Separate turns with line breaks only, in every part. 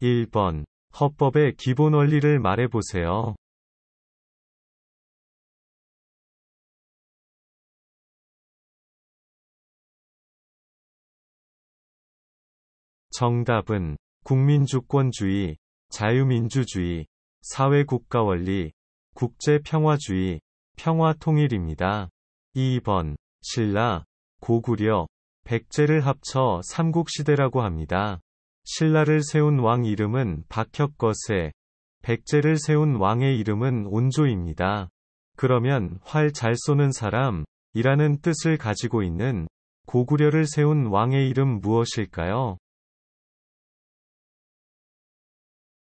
1번. 헌법의 기본 원리를 말해보세요. 정답은 국민주권주의, 자유민주주의, 사회국가원리, 국제평화주의, 평화통일입니다. 2번. 신라, 고구려, 백제를 합쳐 삼국시대라고 합니다. 신라를 세운 왕 이름은 박혁거세, 백제를 세운 왕의 이름은 온조입니다. 그러면 활 잘 쏘는 사람, 이라는 뜻을 가지고 있는 고구려를 세운 왕의 이름 무엇일까요?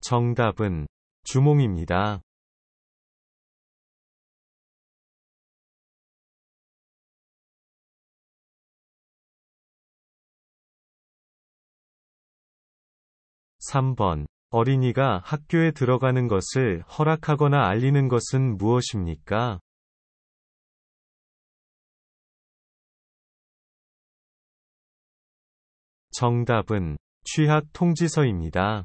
정답은 주몽입니다. 3번. 어린이가 학교에 들어가는 것을 허락하거나 알리는 것은 무엇입니까? 정답은 취학 통지서입니다.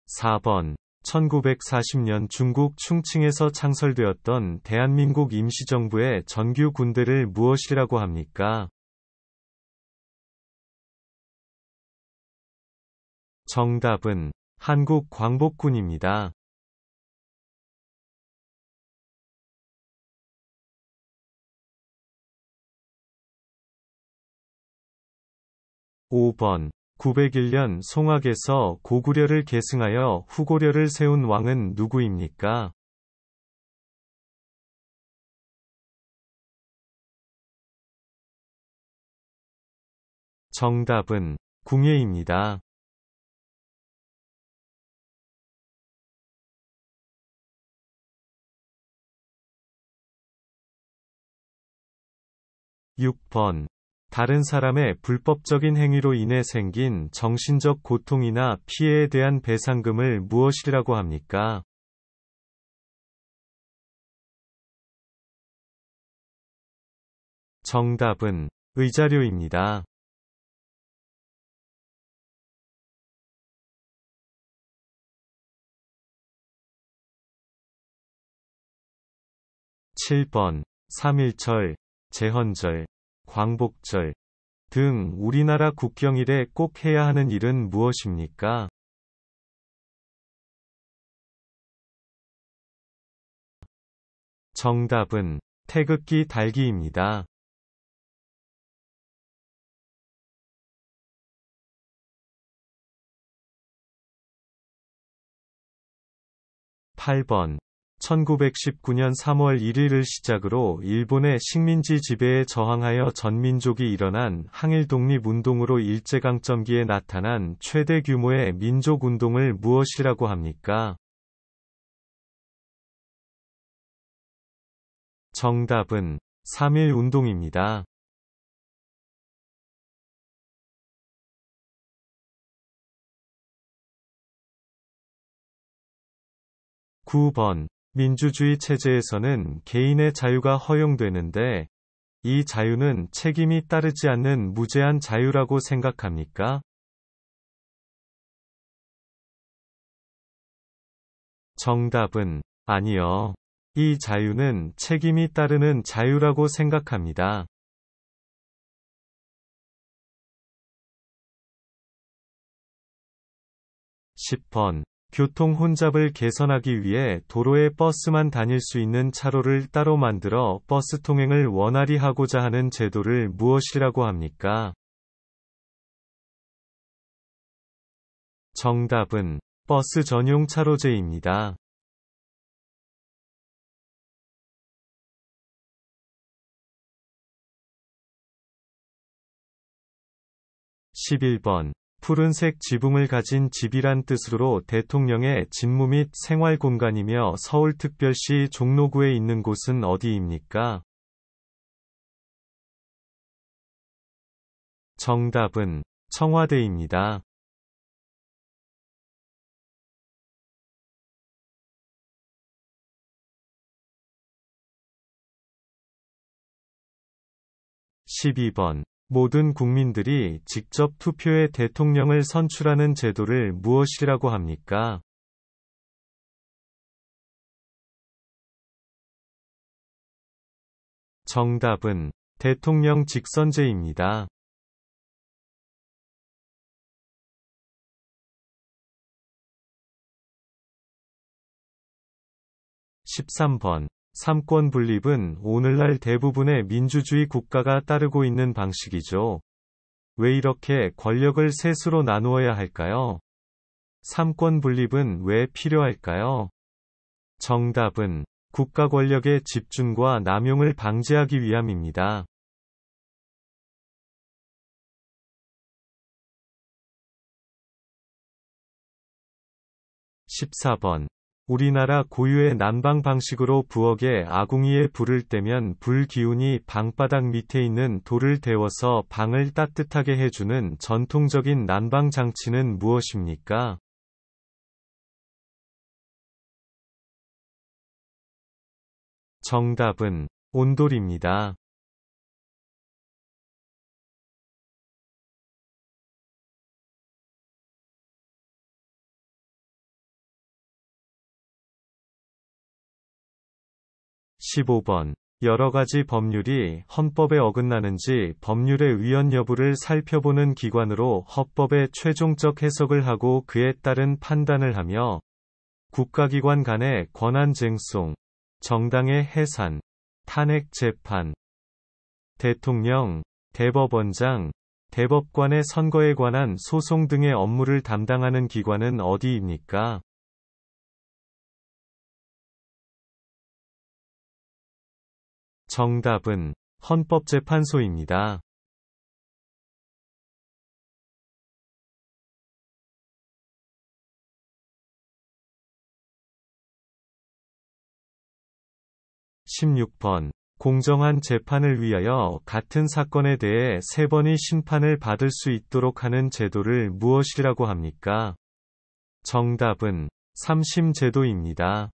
4번. 1940년 중국 충칭에서 창설되었던 대한민국 임시정부의 정규 군대를 무엇이라고 합니까? 정답은 한국광복군입니다. 5번. 901년 송악에서 고구려를 계승하여 후고려를 세운 왕은 누구입니까? 정답은 궁예입니다. 6번. 다른 사람의 불법적인 행위로 인해 생긴 정신적 고통이나 피해에 대한 배상금을 무엇이라고 합니까? 정답은 의자료입니다. 7번. 3.1절, 제헌절, 광복절 등 우리나라 국경일에 꼭 해야 하는 일은 무엇입니까? 정답은 태극기 달기입니다. 8번. 1919년 3월 1일을 시작으로 일본의 식민지 지배에 저항하여 전민족이 일어난 항일 독립운동으로 일제강점기에 나타난 최대 규모의 민족운동을 무엇이라고 합니까? 정답은 3.1운동입니다. 9번. 민주주의 체제에서는 개인의 자유가 허용되는데, 이 자유는 책임이 따르지 않는 무제한 자유라고 생각합니까? 정답은 아니요. 이 자유는 책임이 따르는 자유라고 생각합니다. 10번. 교통 혼잡을 개선하기 위해 도로에 버스만 다닐 수 있는 차로를 따로 만들어 버스 통행을 원활히 하고자 하는 제도를 무엇이라고 합니까? 정답은 버스 전용 차로제입니다. 11번. 푸른색 지붕을 가진 집이란 뜻으로 대통령의 직무 및 생활 공간이며 서울특별시 종로구에 있는 곳은 어디입니까? 정답은 청와대입니다. 12번. 모든 국민들이 직접 투표해 대통령을 선출하는 제도를 무엇이라고 합니까? 정답은 대통령 직선제입니다. 13번. 삼권 분립은 오늘날 대부분의 민주주의 국가가 따르고 있는 방식이죠. 왜 이렇게 권력을 셋으로 나누어야 할까요? 삼권 분립은 왜 필요할까요? 정답은 국가 권력의 집중과 남용을 방지하기 위함입니다. 14번. 우리나라 고유의 난방 방식으로 부엌에 아궁이에 불을 떼면 불 기운이 방바닥 밑에 있는 돌을 데워서 방을 따뜻하게 해주는 전통적인 난방 장치는 무엇입니까? 정답은 온돌입니다. 15번. 여러 가지 법률이 헌법에 어긋나는지 법률의 위헌 여부를 살펴보는 기관으로 헌법의 최종적 해석을 하고 그에 따른 판단을 하며 국가기관 간의 권한 쟁송, 정당의 해산, 탄핵 재판, 대통령, 대법원장, 대법관의 선거에 관한 소송 등의 업무를 담당하는 기관은 어디입니까? 정답은 헌법재판소입니다. 16번. 공정한 재판을 위하여 같은 사건에 대해 3번의 심판을 받을 수 있도록 하는 제도를 무엇이라고 합니까? 정답은 3심 제도입니다.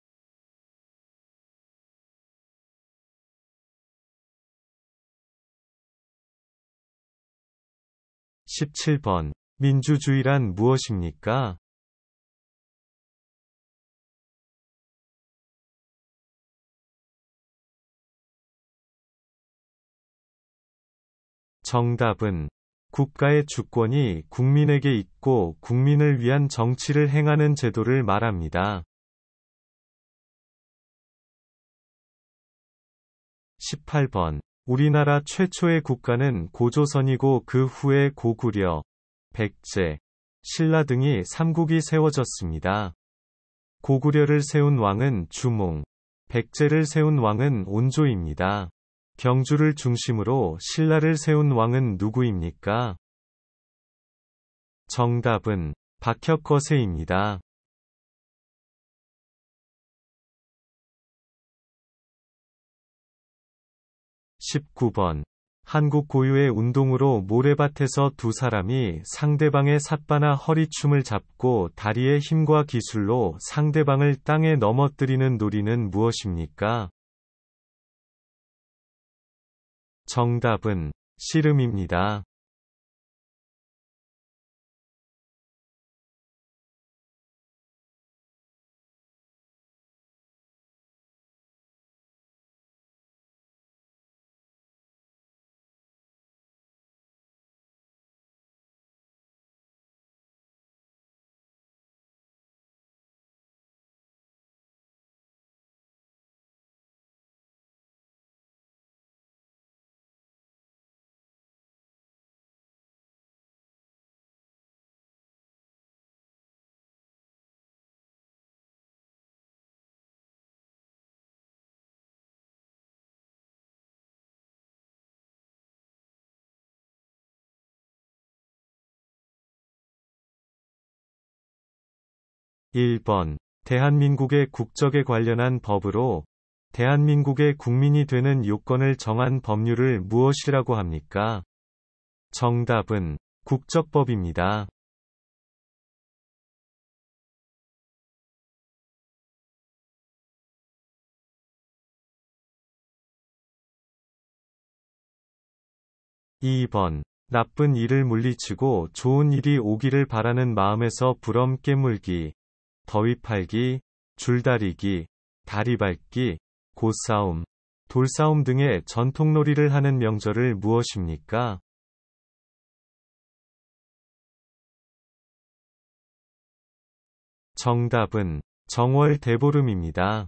17번. 민주주의란 무엇입니까? 정답은 국가의 주권이 국민에게 있고 국민을 위한 정치를 행하는 제도를 말합니다. 18번. 우리나라 최초의 국가는 고조선이고 그 후에 고구려, 백제, 신라 등이 삼국이 세워졌습니다. 고구려를 세운 왕은 주몽, 백제를 세운 왕은 온조입니다. 경주를 중심으로 신라를 세운 왕은 누구입니까? 정답은 박혁거세입니다. 19번. 한국 고유의 운동으로 모래밭에서 두 사람이 상대방의 삿바나 허리춤을 잡고 다리의 힘과 기술로 상대방을 땅에 넘어뜨리는 놀이는 무엇입니까? 정답은 씨름입니다. 1번. 대한민국의 국적에 관련한 법으로 대한민국의 국민이 되는 요건을 정한 법률을 무엇이라고 합니까? 정답은 국적법입니다. 2번. 나쁜 일을 물리치고 좋은 일이 오기를 바라는 마음에서 부럼 깨물기, 더위 팔기, 줄다리기, 다리 밟기, 고싸움, 돌싸움 등의 전통놀이를 하는 명절을 무엇입니까? 정답은 정월 대보름입니다.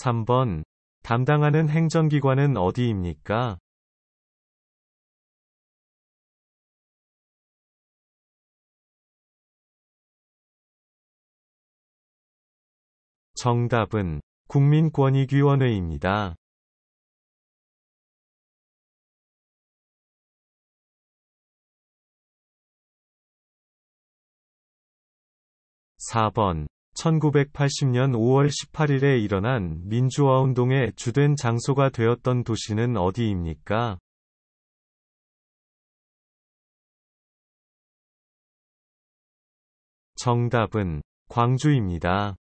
3번. 담당하는 행정기관은 어디입니까? 정답은 국민권익위원회입니다. 4번. 1980년 5월 18일에 일어난 민주화운동의 주된 장소가 되었던 도시는 어디입니까? 정답은 광주입니다.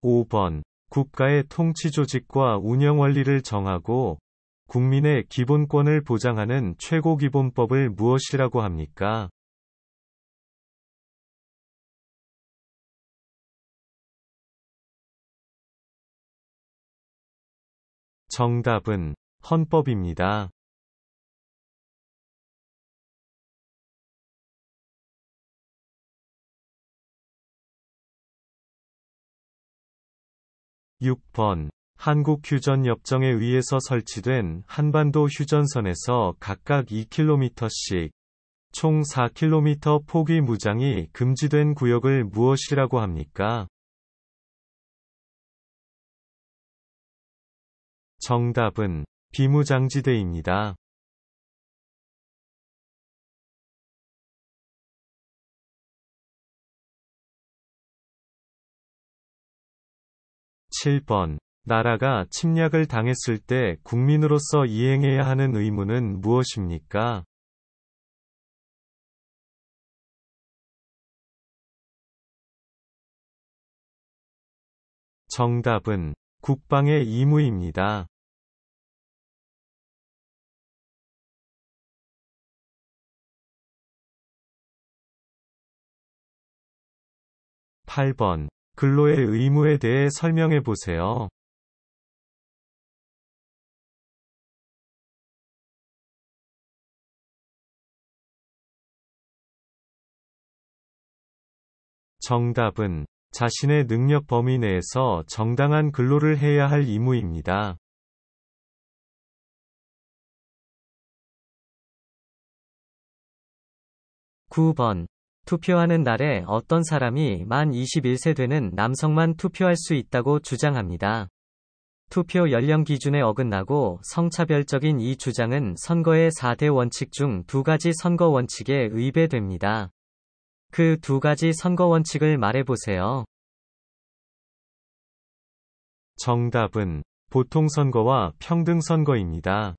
5번. 국가의 통치 조직과 운영 원리를 정하고 국민의 기본권을 보장하는 최고기본법을 무엇이라고 합니까? 정답은 헌법입니다. 6번. 한국휴전협정에 의해서 설치된 한반도 휴전선에서 각각 2km씩 총 4km 폭의 무장이 금지된 구역을 무엇이라고 합니까? 정답은 비무장지대입니다. 7번. 나라가 침략을 당했을 때 국민으로서 이행해야 하는 의무는 무엇입니까? 정답은 국방의 의무입니다. 8번. 근로의 의무에 대해 설명해 보세요. '정답은 자신의 능력 범위 내에서 정당한 근로를 해야 할 의무입니다.
9번. 투표하는 날에 어떤 사람이 만 21세 되는 남성만 투표할 수 있다고 주장합니다. 투표 연령 기준에 어긋나고 성차별적인 이 주장은 선거의 4대 원칙 중 2가지 선거 원칙에 위배됩니다. 그 2가지 선거 원칙을 말해보세요.
정답은 보통선거와 평등선거입니다.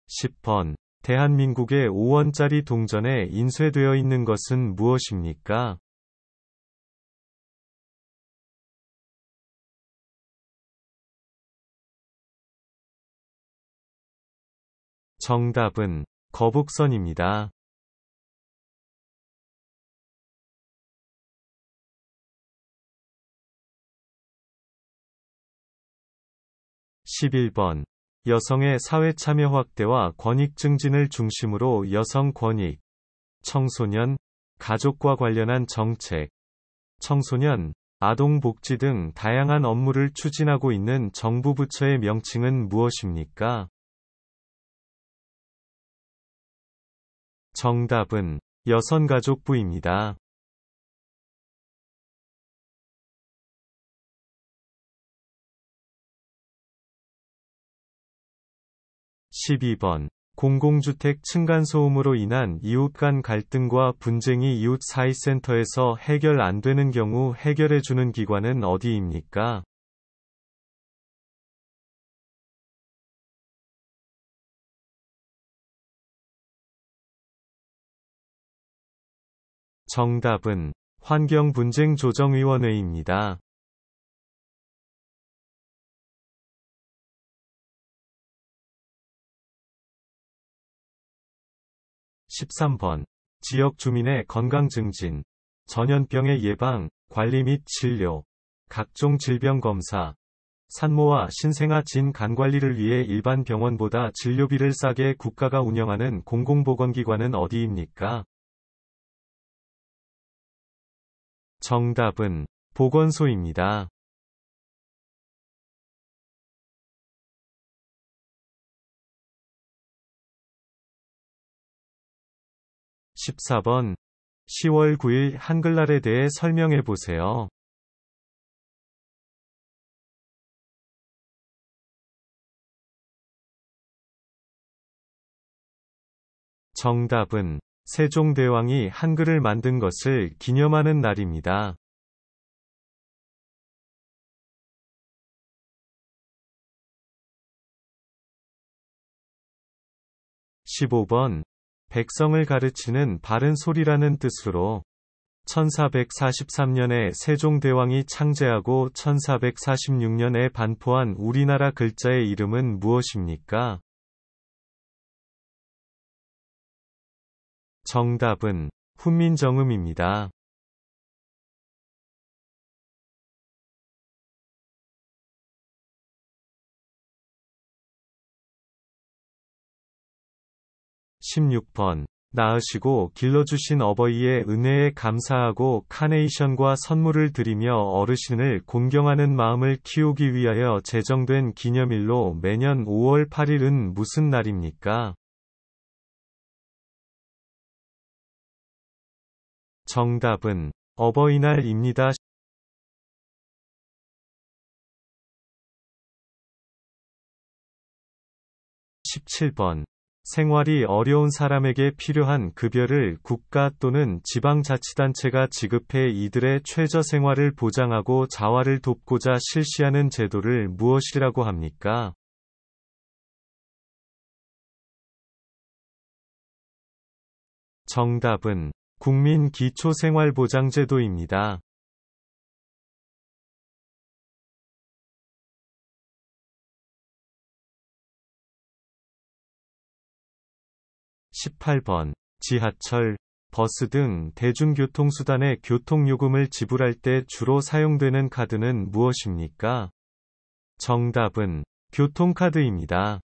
10번. 대한민국의 5원짜리 동전에 인쇄되어 있는 것은 무엇입니까? 정답은 거북선입니다. 11번. 여성의 사회참여 확대와 권익 증진을 중심으로 여성 권익, 청소년, 가족과 관련한 정책, 청소년, 아동 복지 등 다양한 업무를 추진하고 있는 정부 부처의 명칭은 무엇입니까? 정답은 여성가족부입니다. 12번. 공공주택 층간소음으로 인한 이웃 간 갈등과 분쟁이 이웃 사이센터에서 해결 안 되는 경우 해결해주는 기관은 어디입니까? 정답은 환경분쟁조정위원회입니다. 13번. 지역 주민의 건강 증진, 전염병의 예방, 관리 및 진료, 각종 질병 검사, 산모와 신생아 진-간 관리를 위해 일반 병원보다 진료비를 싸게 국가가 운영하는 공공보건기관은 어디입니까? 정답은 보건소입니다. 14번. 10월 9일 한글날에 대해 설명해 보세요. 정답은 세종대왕이 한글을 만든 것을 기념하는 날입니다. 15번. 백성을 가르치는 바른 소리라는 뜻으로 1443년에 세종대왕이 창제하고 1446년에 반포한 우리나라 글자의 이름은 무엇입니까? 정답은 훈민정음입니다. 16번. 낳으시고 길러주신 어버이의 은혜에 감사하고 카네이션과 선물을 드리며 어르신을 공경하는 마음을 키우기 위하여 제정된 기념일로 매년 5월 8일은 무슨 날입니까? 정답은 어버이날입니다. 17번. 생활이 어려운 사람에게 필요한 급여를 국가 또는 지방자치단체가 지급해 이들의 최저 생활을 보장하고 자활을 돕고자 실시하는 제도를 무엇이라고 합니까? 정답은 국민기초생활보장제도입니다. 18번. 지하철, 버스 등 대중교통수단의 교통요금을 지불할 때 주로 사용되는 카드는 무엇입니까? 정답은 교통카드입니다.